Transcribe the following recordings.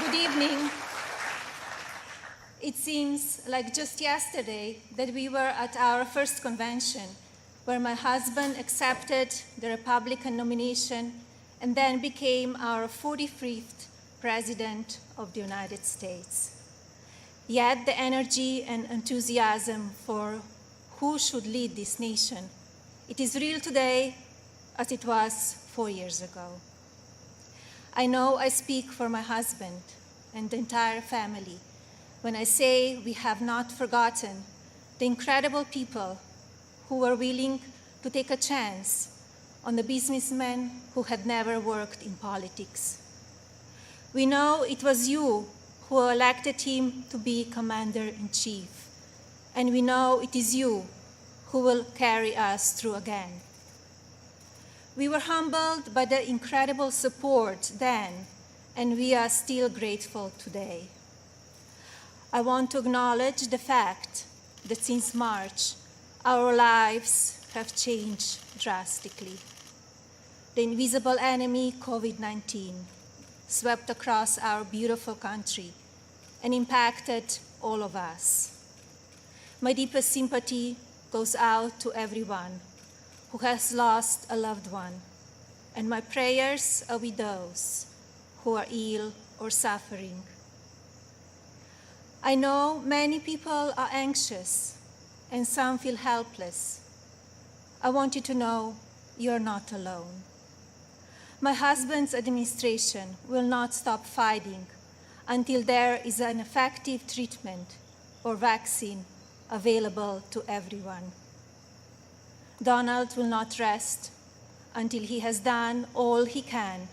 Good evening. It seems like just yesterday that we were at our first convention, where my husband accepted the Republican nomination and then became our 45th President of the United States. Yet the energy and enthusiasm for who should lead this nation, it is real today as it was 4 years ago. I know I speak for my husband and the entire family when I say we have not forgotten the incredible people who were willing to take a chance on the businessmen who had never worked in politics. We know it was you who elected him to be Commander-in-Chief, and we know it is you who will carry us through again. We were humbled by the incredible support then, and we are still grateful today. I want to acknowledge the fact that since March, our lives have changed drastically. The invisible enemy, COVID-19, swept across our beautiful country and impacted all of us. My deepest sympathy goes out to everyone who has lost a loved one, and my prayers are with those who are ill or suffering. I know many people are anxious and some feel helpless. I want you to know you're not alone. My husband's administration will not stop fighting until there is an effective treatment or vaccine available to everyone. Donald will not rest until he has done all he can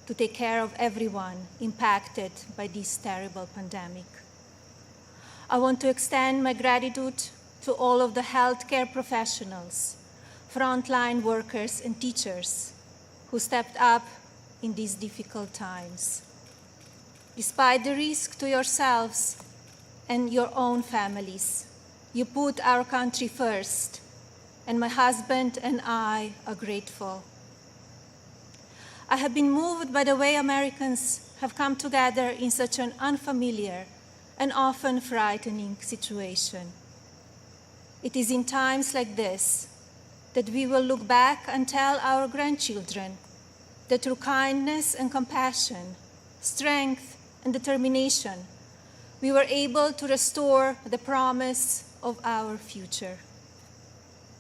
to take care of everyone impacted by this terrible pandemic. I want to extend my gratitude to all of the healthcare professionals, frontline workers and teachers who stepped up in these difficult times. Despite the risk to yourselves and your own families, you put our country first, and my husband and I are grateful. I have been moved by the way Americans have come together in such an unfamiliar and often frightening situation. It is in times like this that we will look back and tell our grandchildren that through kindness and compassion, strength and determination, we were able to restore the promise of our future.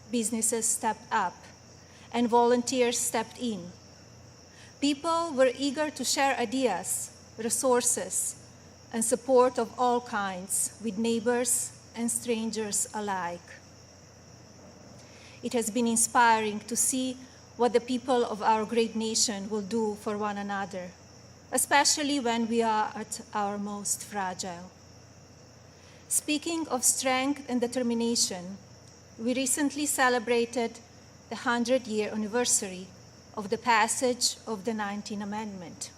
Businesses stepped up and volunteers stepped in. People were eager to share ideas, resources, and support of all kinds with neighbors and strangers alike. It has been inspiring to see what the people of our great nation will do for one another, especially when we are at our most fragile. Speaking of strength and determination, we recently celebrated the 100-year anniversary of the passage of the 19th Amendment.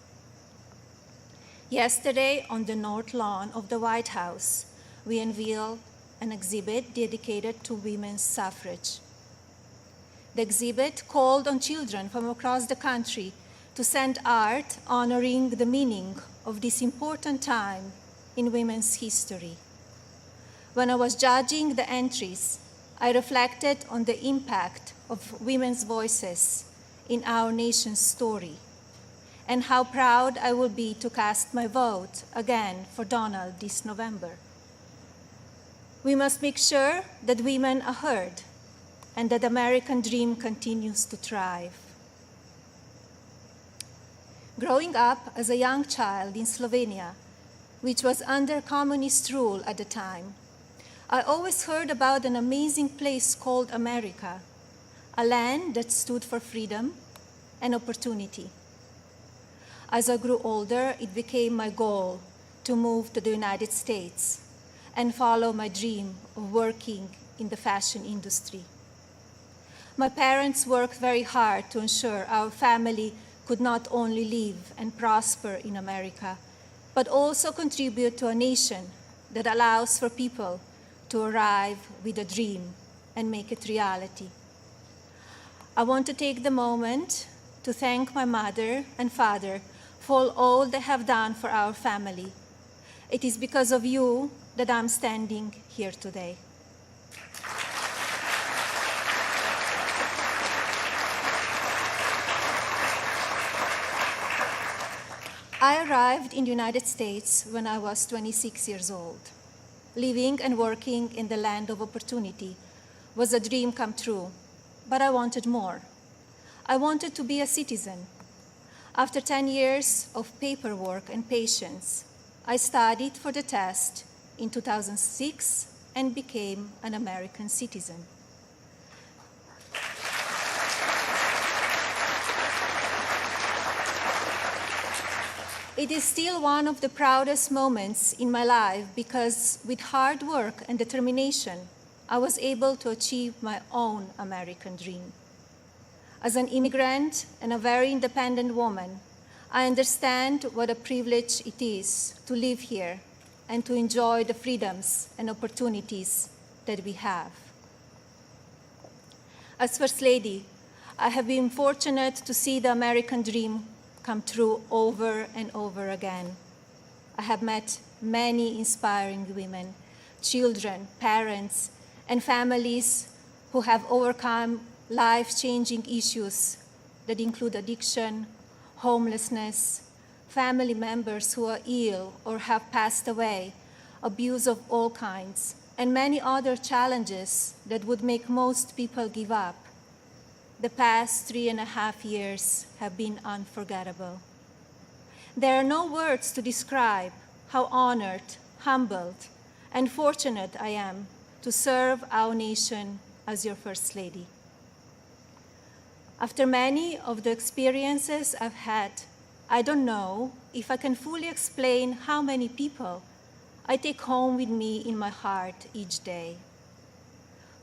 Yesterday, on the North Lawn of the White House, we unveiled an exhibit dedicated to women's suffrage. The exhibit called on children from across the country to send art honoring the meaning of this important time in women's history. When I was judging the entries, I reflected on the impact of women's voices in our nation's story and how proud I will be to cast my vote again for Donald this November. We must make sure that women are heard and that the American dream continues to thrive. Growing up as a young child in Slovenia, which was under communist rule at the time, I always heard about an amazing place called America, a land that stood for freedom and opportunity. As I grew older, it became my goal to move to the United States and follow my dream of working in the fashion industry. My parents worked very hard to ensure our family could not only live and prosper in America, but also contribute to a nation that allows for people to arrive with a dream and make it reality. I want to take the moment to thank my mother and father for all they have done for our family. It is because of you that I'm standing here today. I arrived in the United States when I was 26 years old. Living and working in the land of opportunity was a dream come true, but I wanted more. I wanted to be a citizen. After 10 years of paperwork and patience, I studied for the test in 2006 and became an American citizen. It is still one of the proudest moments in my life because with hard work and determination, I was able to achieve my own American dream. As an immigrant and a very independent woman, I understand what a privilege it is to live here and to enjoy the freedoms and opportunities that we have. As First Lady, I have been fortunate to see the American dream come true over and over again. I have met many inspiring women, children, parents, and families who have overcome life-changing issues that include addiction, homelessness, family members who are ill or have passed away, abuse of all kinds, and many other challenges that would make most people give up. The past 3.5 years have been unforgettable. There are no words to describe how honored, humbled, and fortunate I am to serve our nation as your First Lady. After many of the experiences I've had, I don't know if I can fully explain how many people I take home with me in my heart each day.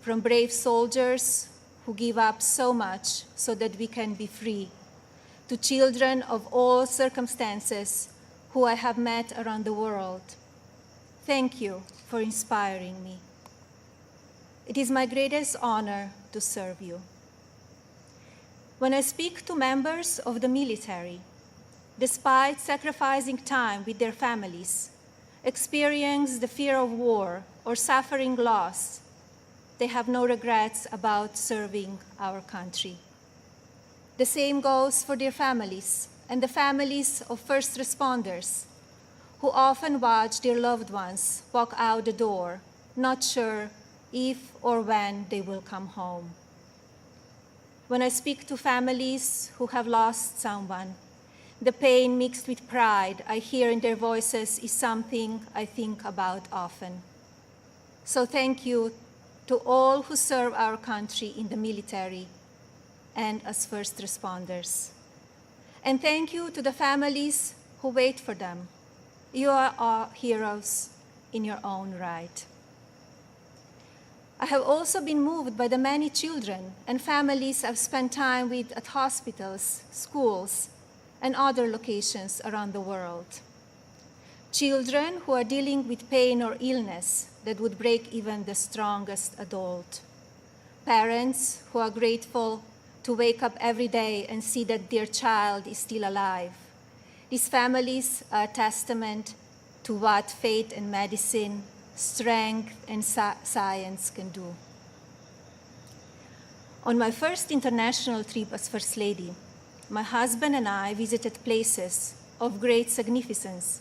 From brave soldiers who give up so much so that we can be free, to children of all circumstances who I have met around the world. Thank you for inspiring me. It is my greatest honor to serve you. When I speak to members of the military, despite sacrificing time with their families, experience the fear of war or suffering loss, they have no regrets about serving our country. The same goes for their families and the families of first responders who often watch their loved ones walk out the door, not sure if or when they will come home. When I speak to families who have lost someone, the pain mixed with pride I hear in their voices is something I think about often. So thank you to all who serve our country in the military and as first responders. And thank you to the families who wait for them. You are our heroes in your own right. I have also been moved by the many children and families I've spent time with at hospitals, schools, and other locations around the world. Children who are dealing with pain or illness that would break even the strongest adult. Parents who are grateful to wake up every day and see that their child is still alive. These families are a testament to what faith and medicine, strength and science can do. On my first international trip as First Lady, my husband and I visited places of great significance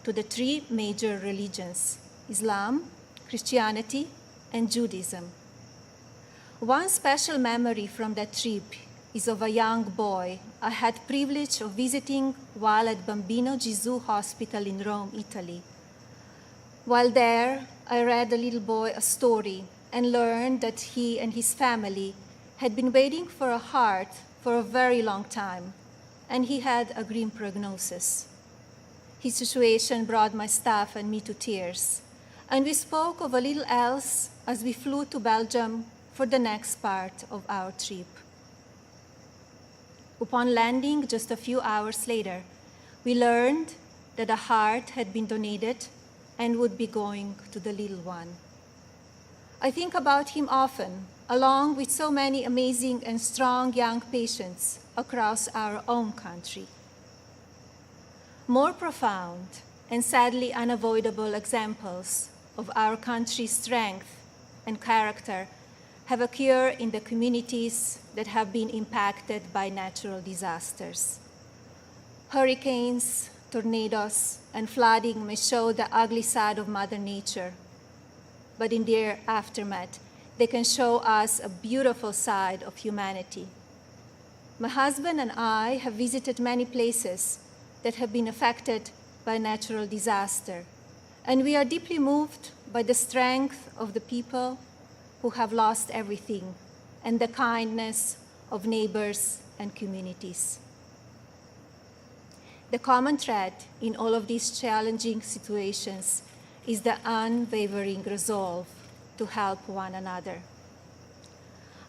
to the three major religions: Islam, Christianity, and Judaism. One special memory from that trip is of a young boy I had privilege of visiting while at Bambino Gesù Hospital in Rome, Italy. While there, I read the little boy a story and learned that he and his family had been waiting for a heart for a very long time, and he had a grim prognosis. His situation brought my staff and me to tears, and we spoke of a little else as we flew to Belgium for the next part of our trip. Upon landing just a few hours later, we learned that a heart had been donated and would be going to the little one. I think about him often, along with so many amazing and strong young patients across our own country. More profound and sadly unavoidable examples of our country's strength and character have occurred in the communities that have been impacted by natural disasters. Hurricanes, tornadoes, and flooding may show the ugly side of Mother Nature, but in their aftermath, they can show us a beautiful side of humanity. My husband and I have visited many places that have been affected by natural disaster, and we are deeply moved by the strength of the people who have lost everything and the kindness of neighbors and communities. The common thread in all of these challenging situations is the unwavering resolve to help one another.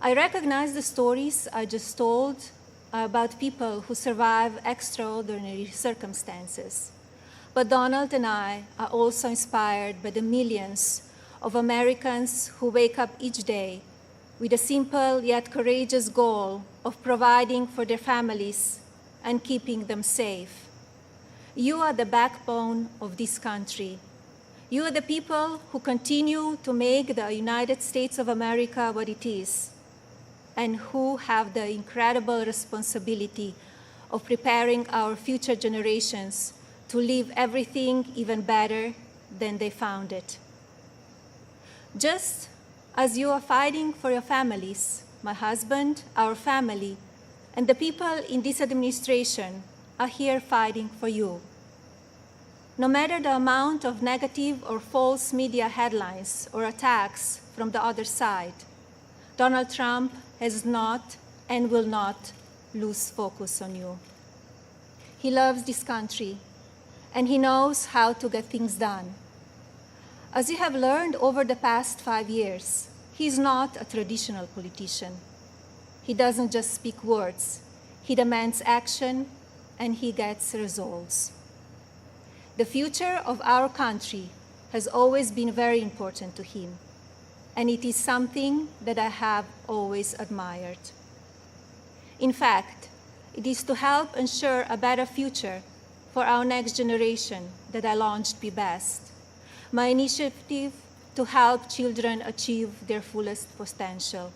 I recognize the stories I just told about people who survive extraordinary circumstances. But Donald and I are also inspired by the millions of Americans who wake up each day with a simple yet courageous goal of providing for their families and keeping them safe. You are the backbone of this country. You are the people who continue to make the United States of America what it is, and who have the incredible responsibility of preparing our future generations to leave everything even better than they found it. Just as you are fighting for your families, my husband, our family, and the people in this administration are here fighting for you. No matter the amount of negative or false media headlines or attacks from the other side, Donald Trump has not and will not lose focus on you. He loves this country, and he knows how to get things done. As you have learned over the past 5 years, he is not a traditional politician. He doesn't just speak words. He demands action, and he gets results. The future of our country has always been very important to him, and it is something that I have always admired. In fact, it is to help ensure a better future for our next generation that I launched Be Best, my initiative to help children achieve their fullest potential.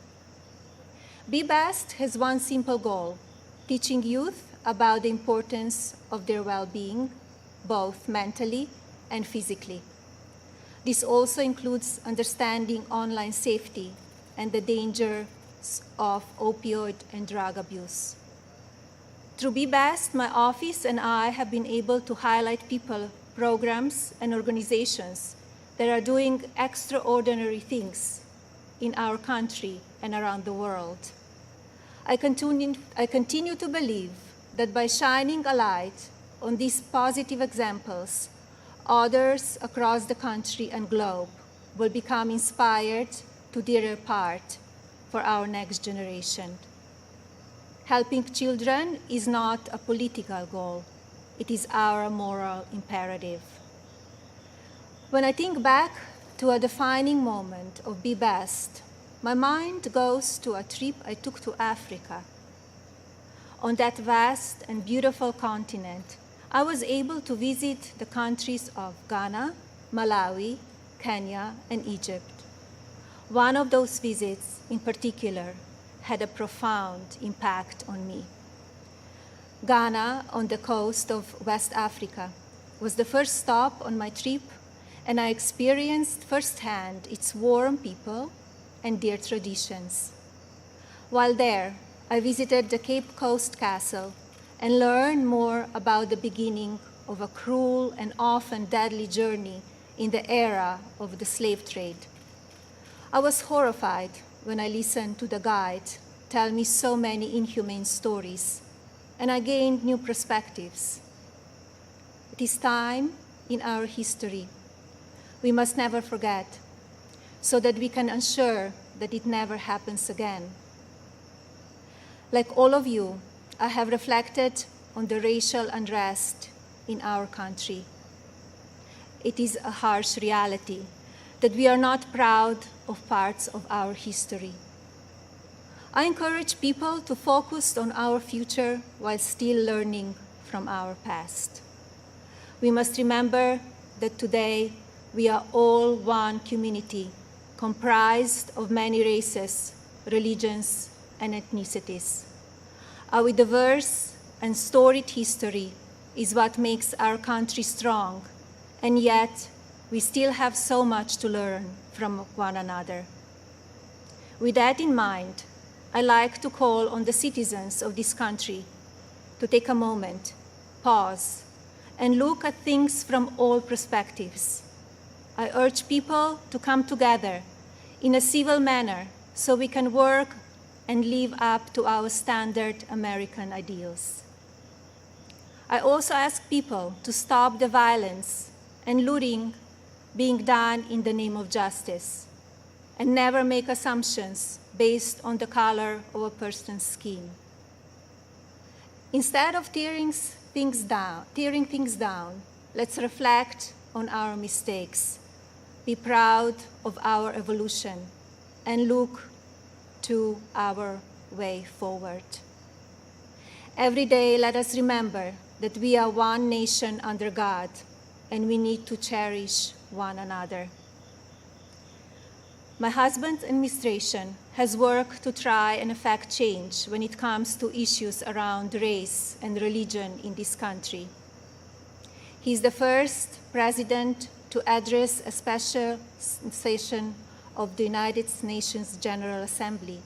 Be Best has one simple goal: teaching youth about the importance of their well-being, both mentally and physically. This also includes understanding online safety and the dangers of opioid and drug abuse. Through Be Best, my office and I have been able to highlight people, programs, and organizations that are doing extraordinary things in our country and around the world. I continue to believe that by shining a light on these positive examples, others across the country and globe will become inspired to do their part for our next generation. Helping children is not a political goal. It is our moral imperative. When I think back to a defining moment of Be Best, my mind goes to a trip I took to Africa. On that vast and beautiful continent, I was able to visit the countries of Ghana, Malawi, Kenya, and Egypt. One of those visits, in particular, had a profound impact on me. Ghana, on the coast of West Africa, was the first stop on my trip, and I experienced firsthand its warm people and their traditions. While there, I visited the Cape Coast Castle and learned more about the beginning of a cruel and often deadly journey in the era of the slave trade. I was horrified when I listened to the guide tell me so many inhumane stories, and I gained new perspectives. It is time in our history we must never forget, so that we can ensure that it never happens again. Like all of you, I have reflected on the racial unrest in our country. It is a harsh reality that we are not proud of parts of our history. I encourage people to focus on our future while still learning from our past. We must remember that today we are all one community comprised of many races, religions, and ethnicities. Our diverse and storied history is what makes our country strong, and yet we still have so much to learn from one another. With that in mind, I like to call on the citizens of this country to take a moment, pause, and look at things from all perspectives. I urge people to come together in a civil manner so we can work and live up to our standard American ideals. I also ask people to stop the violence and looting being done in the name of justice, and never make assumptions based on the color of a person's skin. Instead of tearing things down, let's reflect on our mistakes, be proud of our evolution, and look to our way forward. Every day, let us remember that we are one nation under God, and we need to cherish one another. My husband's administration has worked to try and effect change when it comes to issues around race and religion in this country. He is the first president to address a special session of the United Nations General Assembly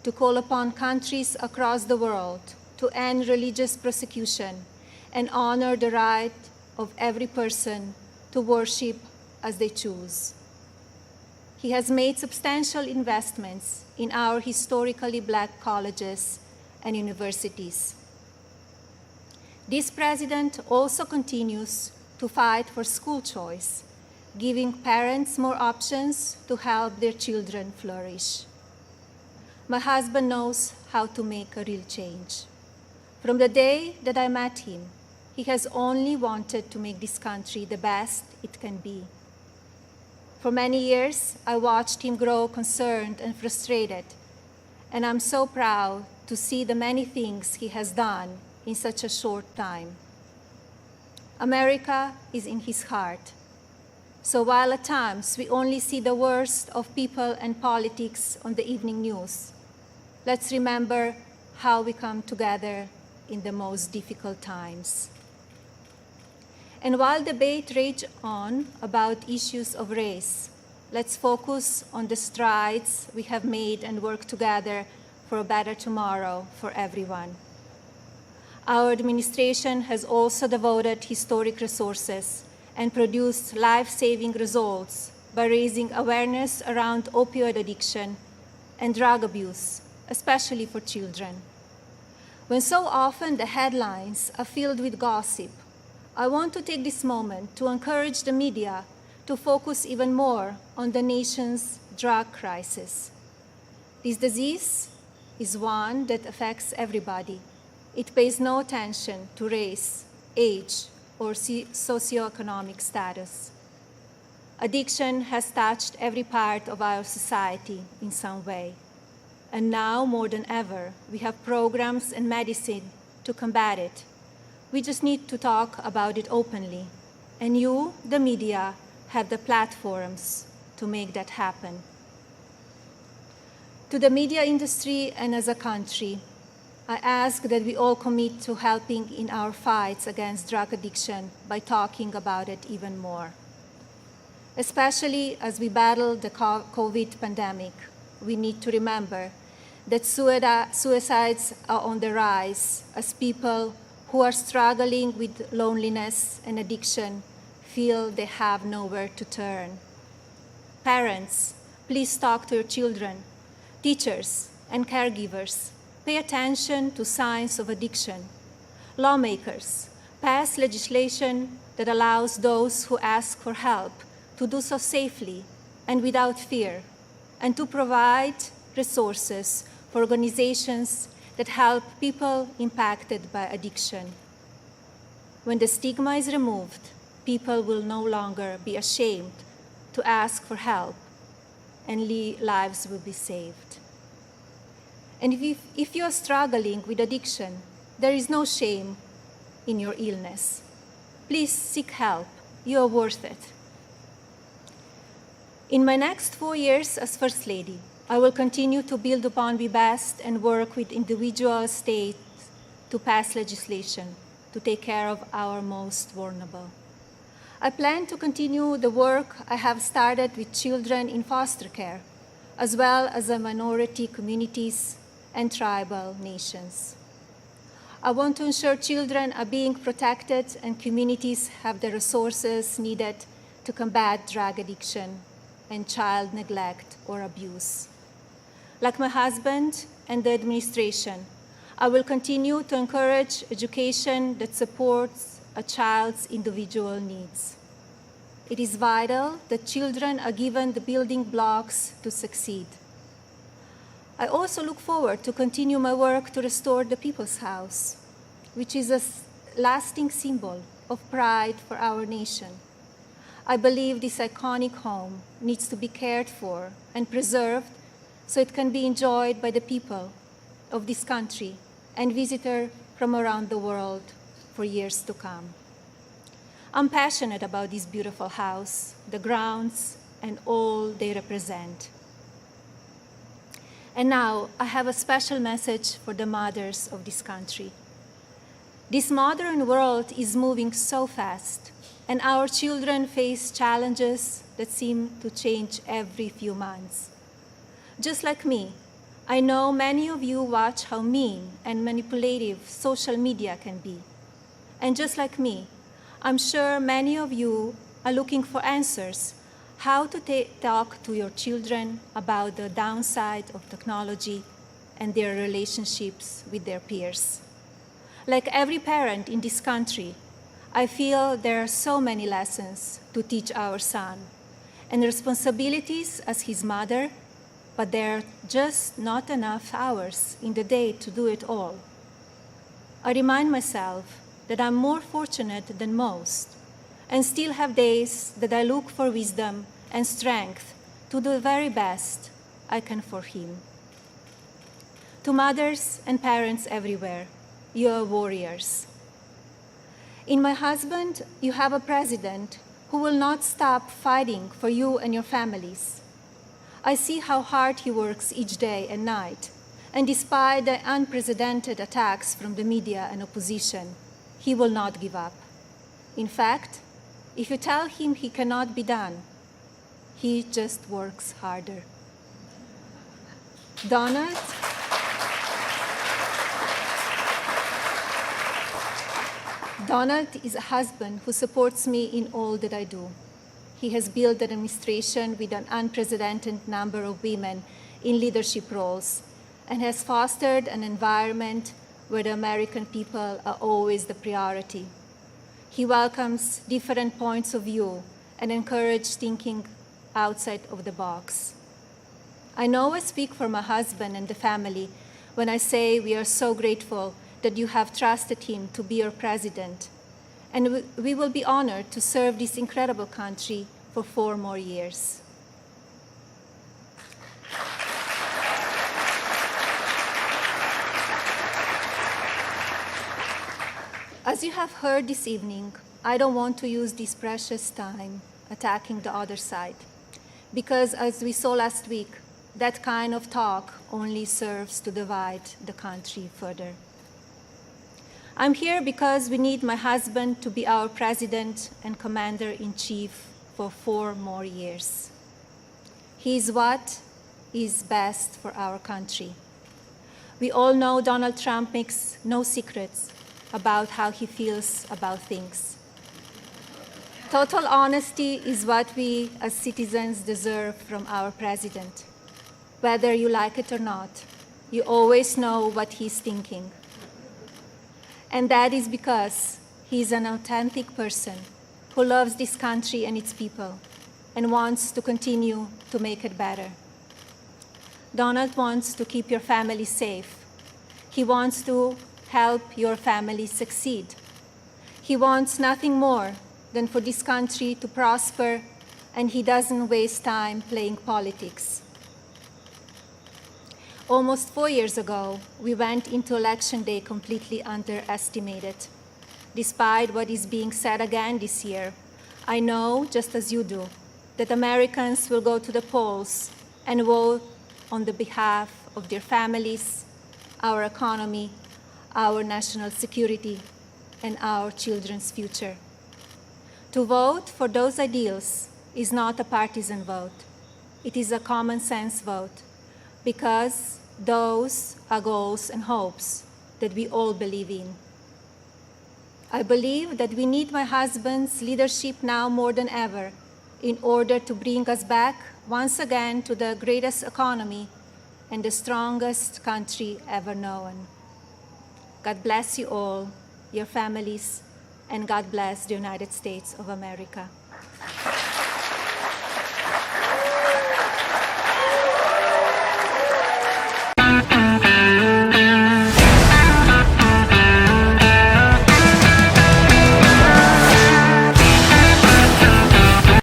to call upon countries across the world to end religious persecution and honor the right of every person to worship as they choose. He has made substantial investments in our historically Black colleges and universities. This president also continues to fight for school choice, giving parents more options to help their children flourish. My husband knows how to make a real change. From the day that I met him, he has only wanted to make this country the best it can be. For many years, I watched him grow concerned and frustrated, and I'm so proud to see the many things he has done in such a short time. America is in his heart. So while at times we only see the worst of people and politics on the evening news, let's remember how we come together in the most difficult times. And while debate rages on about issues of race, let's focus on the strides we have made and work together for a better tomorrow for everyone. Our administration has also devoted historic resources and produced life-saving results by raising awareness around opioid addiction and drug abuse, especially for children. When so often the headlines are filled with gossip, I want to take this moment to encourage the media to focus even more on the nation's drug crisis. This disease is one that affects everybody. It pays no attention to race, age, or socioeconomic status. Addiction has touched every part of our society in some way. And now, more than ever, we have programs and medicine to combat it. We just need to talk about it openly. And you, the media, have the platforms to make that happen. To the media industry and as a country, I ask that we all commit to helping in our fights against drug addiction by talking about it even more. Especially as we battle the COVID pandemic, we need to remember that suicides are on the rise as people who are struggling with loneliness and addiction feel they have nowhere to turn. Parents, please talk to your children. Teachers and caregivers, pay attention to signs of addiction. Lawmakers, pass legislation that allows those who ask for help to do so safely and without fear, and to provide resources for organizations that help people impacted by addiction. When the stigma is removed, people will no longer be ashamed to ask for help, and lives will be saved. And if you are struggling with addiction, there is no shame in your illness. Please seek help. You are worth it. In my next 4 years as First Lady, I will continue to build upon the best and work with individual states to pass legislation to take care of our most vulnerable. I plan to continue the work I have started with children in foster care, as well as the minority communities and tribal nations. I want to ensure children are being protected and communities have the resources needed to combat drug addiction and child neglect or abuse. Like my husband and the administration, I will continue to encourage education that supports a child's individual needs. It is vital that children are given the building blocks to succeed. I also look forward to continue my work to restore the People's House, which is a lasting symbol of pride for our nation. I believe this iconic home needs to be cared for and preserved so it can be enjoyed by the people of this country and visitors from around the world for years to come. I'm passionate about this beautiful house, the grounds, and all they represent. And now I have a special message for the mothers of this country. This modern world is moving so fast, and our children face challenges that seem to change every few months. Just like me, I know many of you watch how mean and manipulative social media can be. And just like me, I'm sure many of you are looking for answers how to talk to your children about the downside of technology and their relationships with their peers. Like every parent in this country, I feel there are so many lessons to teach our son and responsibilities as his mother, but there are just not enough hours in the day to do it all. I remind myself that I'm more fortunate than most and still have days that I look for wisdom and strength to do the very best I can for him. To mothers and parents everywhere, you are warriors. In my husband, you have a president who will not stop fighting for you and your families. I see how hard he works each day and night, and despite the unprecedented attacks from the media and opposition, he will not give up. In fact, if you tell him he cannot be done, he just works harder. Donald is a husband who supports me in all that I do. He has built an administration with an unprecedented number of women in leadership roles and has fostered an environment where the American people are always the priority. He welcomes different points of view and encourages thinking outside of the box. I know I speak for my husband and the family when I say we are so grateful that you have trusted him to be your president, and we will be honored to serve this incredible country for 4 more years. As you have heard this evening, I don't want to use this precious time attacking the other side, because as we saw last week, that kind of talk only serves to divide the country further. I'm here because we need my husband to be our president and commander-in-chief for 4 more years. He is what is best for our country. We all know Donald Trump makes no secrets about how he feels about things. Total honesty is what we as citizens deserve from our president. Whether you like it or not, you always know what he's thinking. And that is because he's an authentic person who loves this country and its people and wants to continue to make it better. Donald wants to keep your family safe. He wants to help your family succeed. He wants nothing more than for this country to prosper, and he doesn't waste time playing politics. Almost 4 years ago, we went into Election Day completely underestimated. despite what is being said again this year, I know, just as you do, that Americans will go to the polls and vote on the behalf of their families, our economy, our national security, and our children's future. To vote for those ideals is not a partisan vote. It is a common sense vote, because those are goals and hopes that we all believe in. I believe that we need my husband's leadership now more than ever in order to bring us back once again to the greatest economy and the strongest country ever known. God bless you all, your families, and God bless the United States of America.